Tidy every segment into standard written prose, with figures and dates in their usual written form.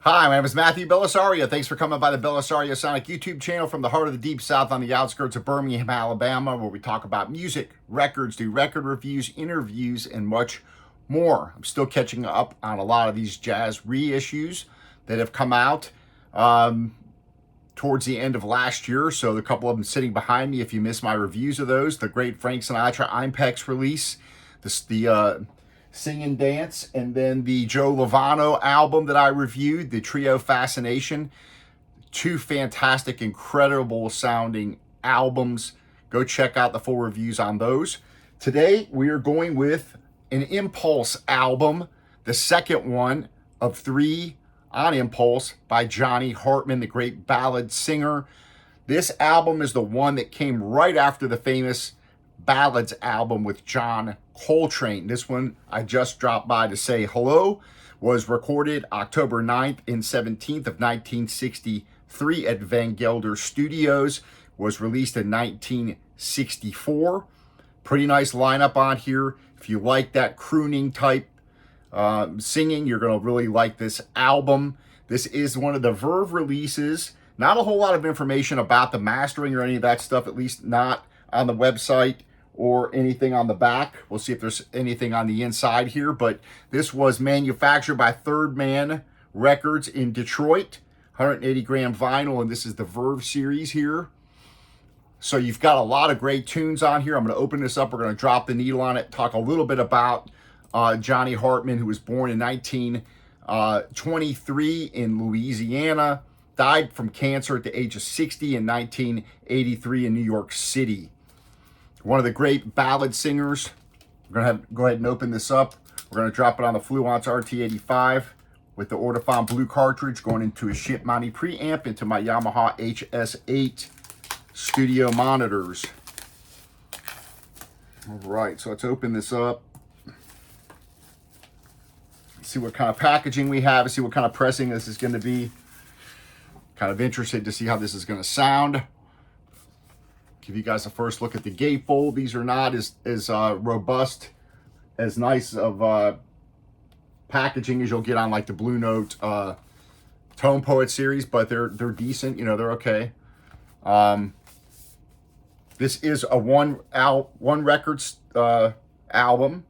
Hi, my name is Matthew Bellisario. Thanks for coming by the BellisarioSonic YouTube channel from the heart of the Deep South on the outskirts of Birmingham, Alabama, where we talk about music, records, do record reviews, interviews, and much more. I'm still catching up on a lot of these jazz reissues that have come out towards the end of last year. So a couple of them sitting behind me if you missed my reviews of those. The great Frank Sinatra Impex release, the Sing and Dance, and then the Joe Lovano album that I reviewed, the Trio Fascination. Two fantastic, incredible sounding albums. Go check out the full reviews on those. Today we are going with an Impulse album, the second one of three on Impulse by Johnny Hartman, the great ballad singer. This album is the one that came right after the famous Ballads album with John Coltrane. This one I just dropped by to say hello. Was recorded October 9th and 17th of 1963 at Van Gelder Studios. Was released in 1964. Pretty nice lineup on here. If you like that crooning type singing, you're going to really like this album. This is one of the Verve releases. Not a whole lot of information about the mastering or any of that stuff, at least not on the website or anything on the back. We'll see if there's anything on the inside here, but this was manufactured by Third Man Records in Detroit, 180 gram vinyl, and this is the Verve series here. So you've got a lot of great tunes on here. I'm going to open this up. We're going to drop the needle on it, talk a little bit about Johnny Hartman, who was born in 1923 in Louisiana, died from cancer at the age of 60 in 1983 in New York City. One of the great ballad singers. We're going to go ahead and open this up. We're going to drop it on the Fluence RT85 with the Ortofon Blue cartridge going into a Ship Monty preamp into my Yamaha HS8 studio monitors. All right, so let's open this up. See what kind of packaging we have, see what kind of pressing this is going to be. Kind of interested to see how this is going to sound. Give you guys a first look at the gatefold. These are not as robust, as nice of packaging as you'll get on like the Blue Note Tone Poet series, but they're decent. You know, they're okay. This is a one record album.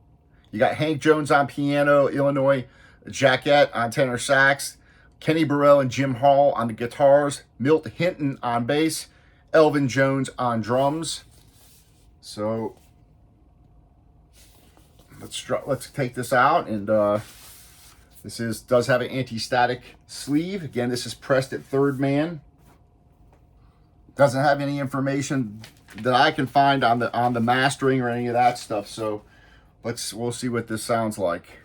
You got Hank Jones on piano, Illinois Jacquet on tenor sax, Kenny Burrell and Jim Hall on the guitars, Milt Hinton on bass, Elvin Jones on drums. So let's take this out, and this does have an anti-static sleeve. Again, this is pressed at Third Man. Doesn't have any information that I can find on the mastering or any of that stuff. So we'll see what this sounds like.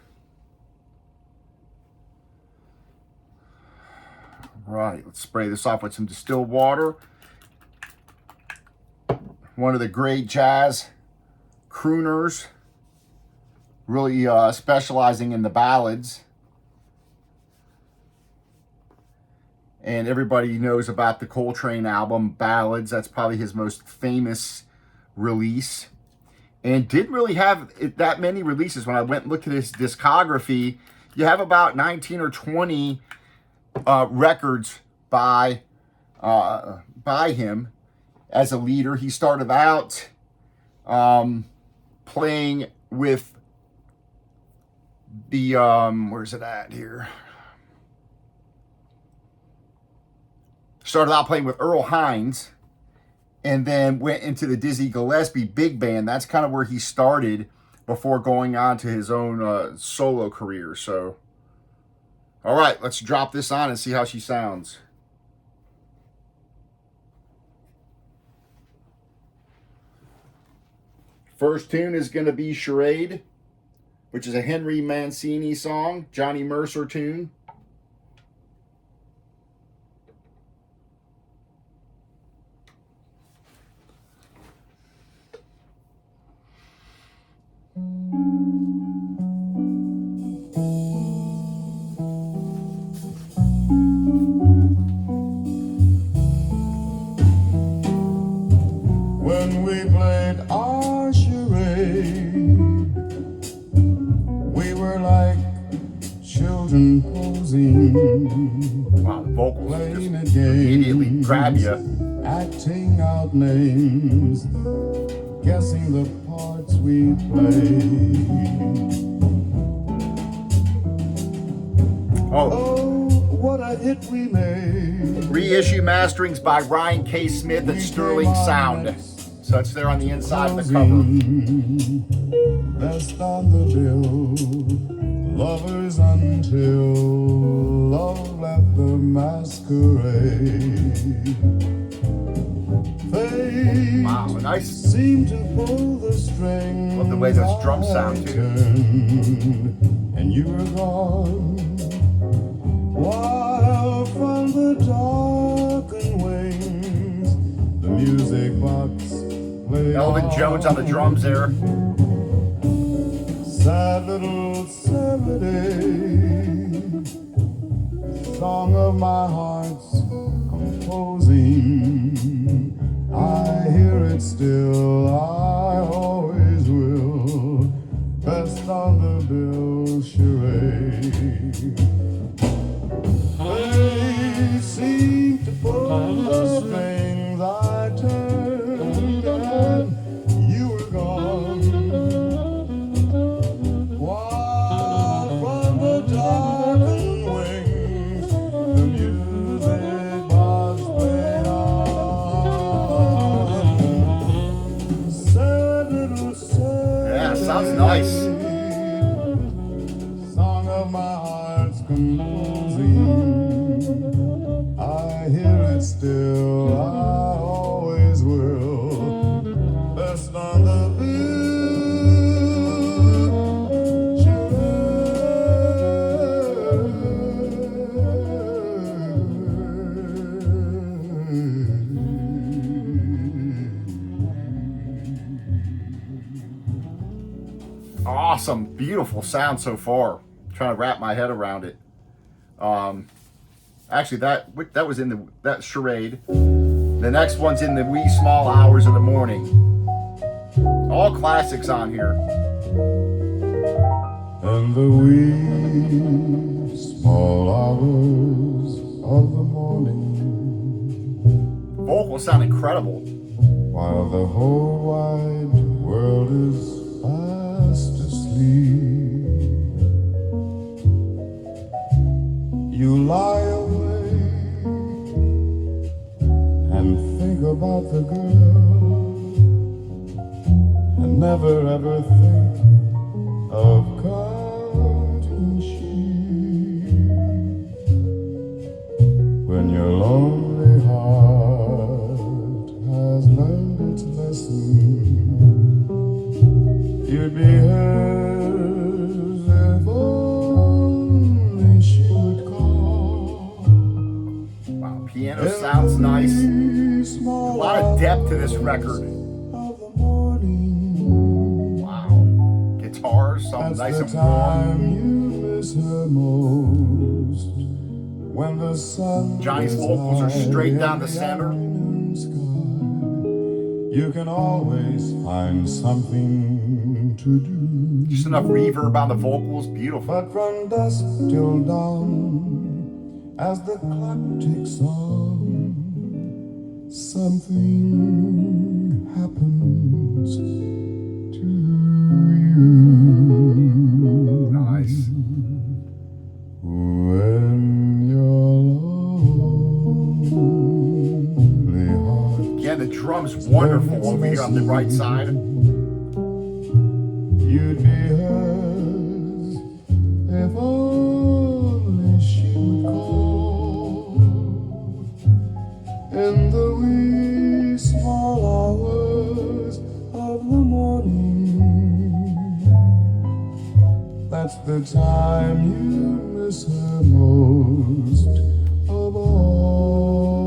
Right, let's spray this off with some distilled water. One of the great jazz crooners, really specializing in the ballads. And everybody knows about the Coltrane album, Ballads. That's probably his most famous release. And didn't really have that many releases. When I went and looked at his discography, you have about 19 or 20 records by him as a leader. He started out playing with the, where's it at here? Started out playing with Earl Hines, and then went into the Dizzy Gillespie Big Band. That's kind of where he started before going on to his own solo career. So, all right, let's drop this on and see how she sounds. First tune is going to be Charade, which is a Henry Mancini song, Johnny Mercer tune. When we played our charade, we were like children posing swing, Wow, the vocals playing just at immediately games, grab you. acting out names, guessing the parts we play. Oh, what a hit we made. Reissue masterings by Ryan K. Smith at Sterling Sound. So it's there on the inside of the cover. Best on the bill, lovers until love left the masquerade. Fate Wow, nice. seemed to pull the strings. Love the way those drums sound too. And you were gone, while from the darkened wings the music box played. Elvin Jones on the drums there. Sad little serenade, song of my heart's composing. I hear it still, I always will. Best on the bill charade. They seem to pull the strings. I turned and you were gone. While from the darkened wings the music was played on. Sad little sad. Yeah, sounds nice. Song of my heart's composing. I hear it still, I always will. Best on the Awesome, beautiful sound so far. Trying to wrap my head around it. Actually, that was in that charade. The next one's in the wee small hours of the morning. All classics on here. and the wee small hours of the morning, Vocals sound incredible. while the whole wide world is fast asleep, you lie awake and think about the girl, and never ever think of counting sheep. When your lonely heart has learned its lesson, you'd be hers if only she would call. Wow, piano sounds nice. A lot of depth to this record. Of the morning, Wow. Guitars, something that's nice the and warm. time you miss her most. When the sun Johnny's is vocals are high straight in down the center. afternoon sky, you can always find something to do. Just enough reverb on the vocals, beautiful. But from dusk till dawn, as the clock ticks on, something happens to you. Nice. When your lonely heart Yeah, the drum's wonderful over here on the right side. you'd be hers if only she would call. In the wee small hours of the morning, that's the time you miss her most of all.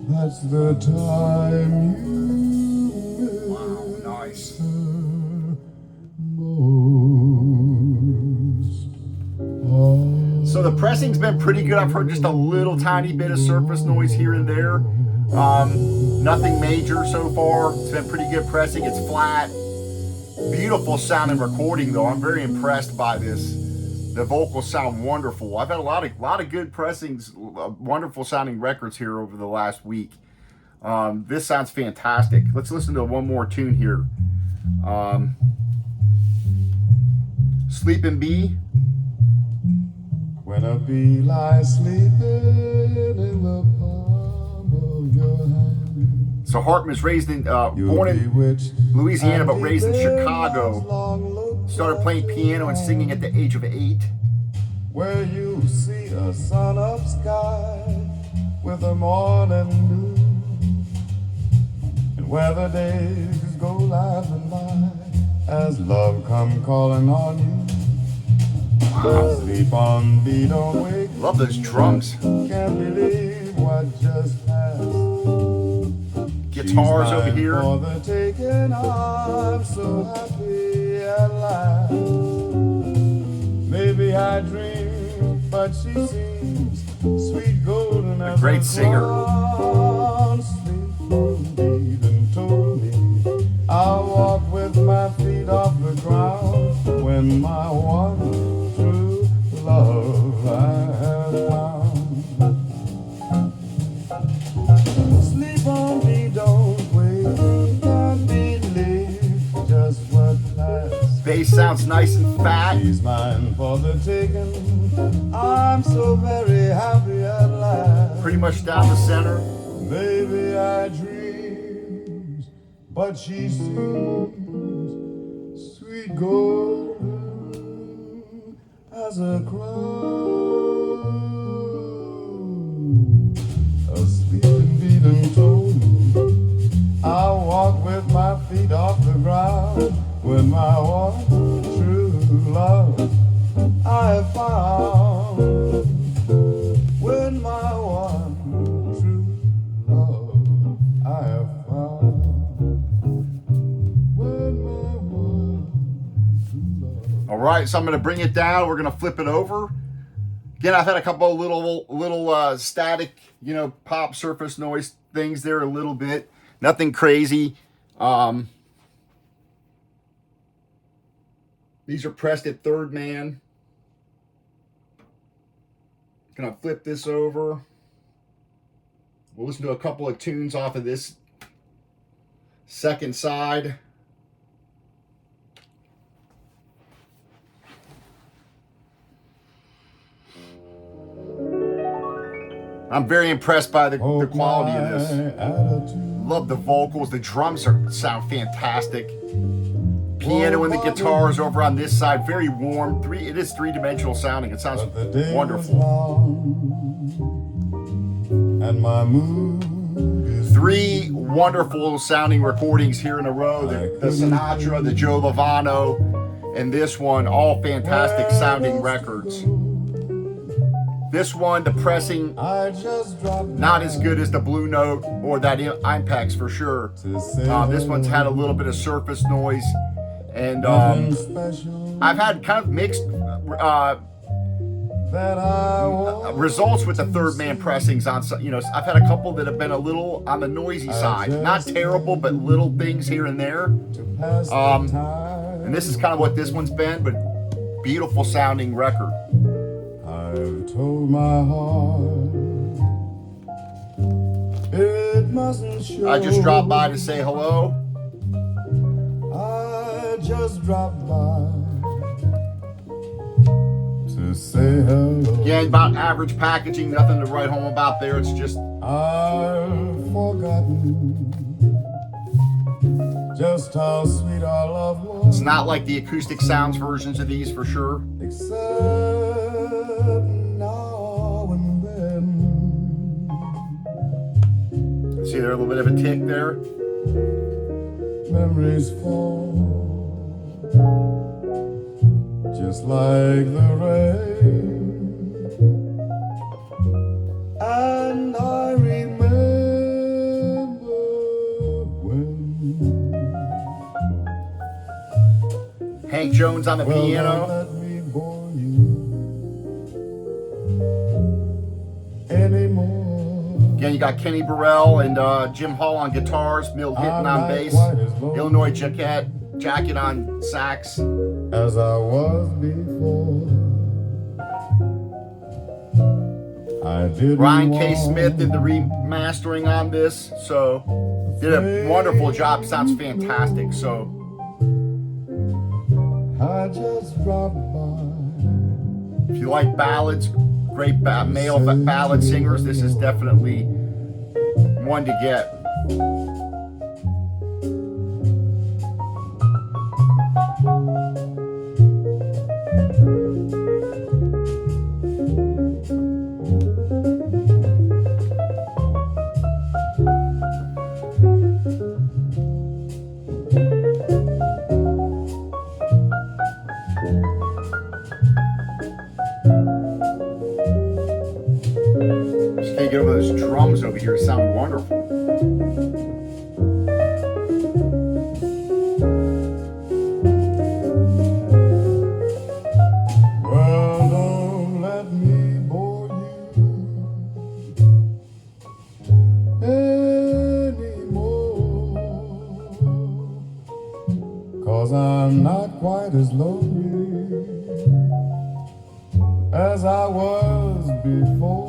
That's the time you Wow, nice. So the pressing's been pretty good. I've heard just a little tiny bit of surface noise here and there. Nothing major so far. It's been pretty good pressing. It's flat. Beautiful sound and recording though. I'm very impressed by this. The vocals sound wonderful. I've had a lot of good pressings, wonderful sounding records here over the last week. This sounds fantastic. Let's listen to one more tune here. Sleeping Bee. When a bee lies sleeping in the palm of your hand. So Hartman's raised in, born in Louisiana, but raised in Chicago. Started playing piano and singing at the age of 8. Where you see a sun-up sky with the morning dew, and where the days go laughing by as love come calling on you. Sleep on, bee, don't wake. Love those drums. Can't believe what just passed. Guitars over here. For the taking, I'm so happy at last. Maybe I dream, but she seems sweet golden as a great singer. Sleep on, bee, and told me I'll walk with my feet off the ground when my one love I have found. Sleep on me, don't wait. Can't believe just what passed. Bass sounds nice and fat. She's mine for the taking. I'm so very happy at last. Pretty much down the center. Maybe I dream, but she seems sweet golden as a crown. A sleeping bee done told me I'll walk with my feet off the ground when my one true love I have found. When my one true love I have found. When my one true love. All right, so I'm going to bring it down. We're going to flip it over. Again, I've had a couple of little static, pop surface noise things there a little bit. Nothing crazy. These are pressed at third man. Gonna flip this over. We'll listen to a couple of tunes off of this second side. I'm very impressed by the quality of this. Love the vocals. The drums sound fantastic. Piano and the guitars over on this side, very warm. It is three-dimensional sounding. It sounds wonderful. And my mood is 3 wonderful sounding recordings here in a row. The Sinatra, the Joe Lovano, and this one, all fantastic sounding records. This one, the pressing, not as good as the Blue Note or that Impex for sure. This one's had a little bit of surface noise. And I've had kind of mixed results with the third man pressings on, I've had a couple that have been a little on the noisy side. Not terrible, but little things here and there. And this is kind of what this one's been, but beautiful sounding record. I've told my heart it mustn't show. I just dropped by to say hello. I just dropped by to say hello. Yeah, about average packaging, nothing to write home about there. It's just I've forgotten just how sweet our love was. It's not like the acoustic sounds versions of these for sure. Except now and then. See there a little bit of a tick there. Memories fall just like the rain, and I remember when Hank Jones on the piano. Let me bore you anymore. Again, you got Kenny Burrell and Jim Hall on guitars, Milt Hinton on bass, Illinois Jacquet on sax. As I was before. didn't Ryan K. want Smith did the remastering on this, so did a wonderful job. Sounds fantastic. So I just dropped by. if you like ballads, great male ballad singers, this is definitely one to get. Just can't get over those drums over here. Sound wonderful. Well, don't let me bore you anymore, 'cause I'm not quite as lonely as I was before.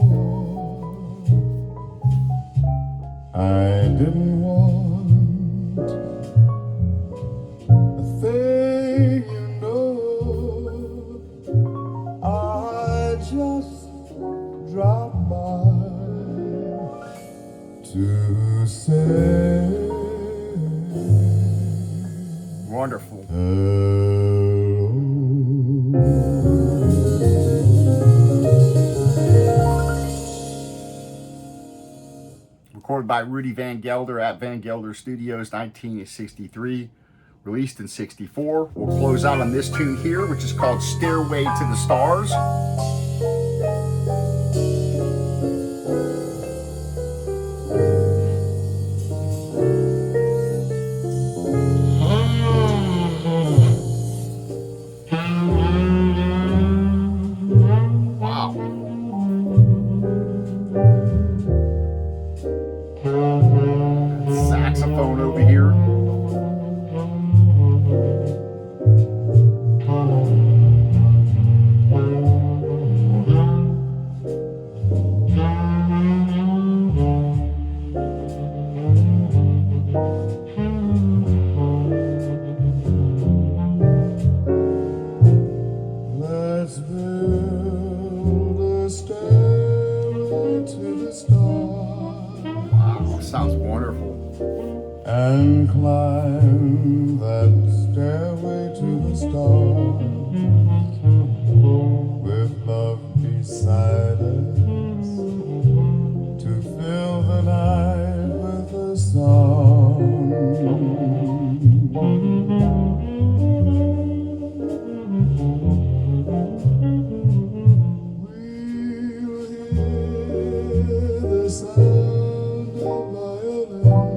I didn't want a thing, you know. I just dropped by to say Wonderful. Recorded by Rudy Van Gelder at Van Gelder Studios, 1963. Released in 64. We'll close out on this tune here, which is called Stairway to the Stars. Wow. Saxophone over here. Let's build a stairway to the stars Wow, sounds wonderful. and climb that stairway to the stars with love beside us to fill the night with a song. We'll hear the sound of violins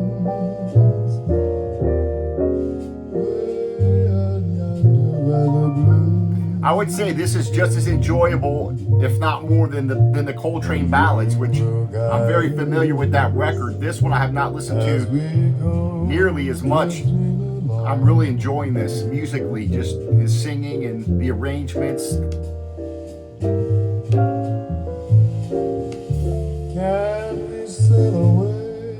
way out yonder by the blue. I would say this is just as enjoyable, if not more, than the Coltrane ballads, which I'm very familiar with that record. This one I have not listened As to we go nearly as much. I'm really enjoying this musically, just his singing and the arrangements. can we sail away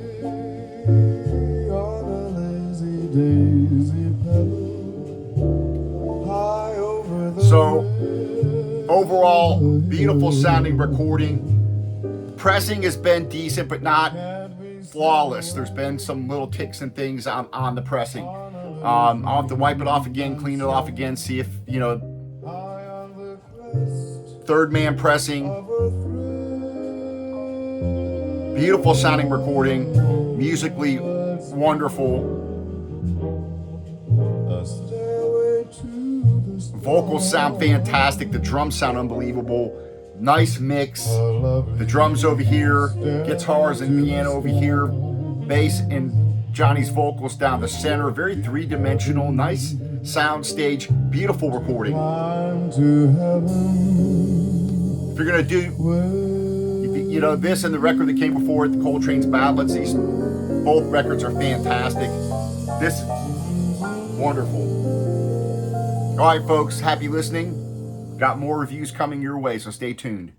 on a lazy daisy pedal high over the So, overall, beautiful sounding recording. Pressing has been decent, but not flawless. There's been some little ticks and things on the pressing. I'll have to wipe it off again, clean it off again, see if, you know, high on the crest third man pressing. of a thrill. Beautiful sounding recording, musically wonderful. A stairway to the stars. Vocals sound fantastic. The drums sound unbelievable. Nice mix. The drums over here, guitars and piano over here, bass and Johnny's vocals down the center. Very three-dimensional, nice sound stage, beautiful recording. Climb to heaven. If you're gonna do, you know, this and the record that came before it, the Coltrane's ballads, these both records are fantastic. This, wonderful. All right, folks, happy listening. Got more reviews coming your way, so stay tuned.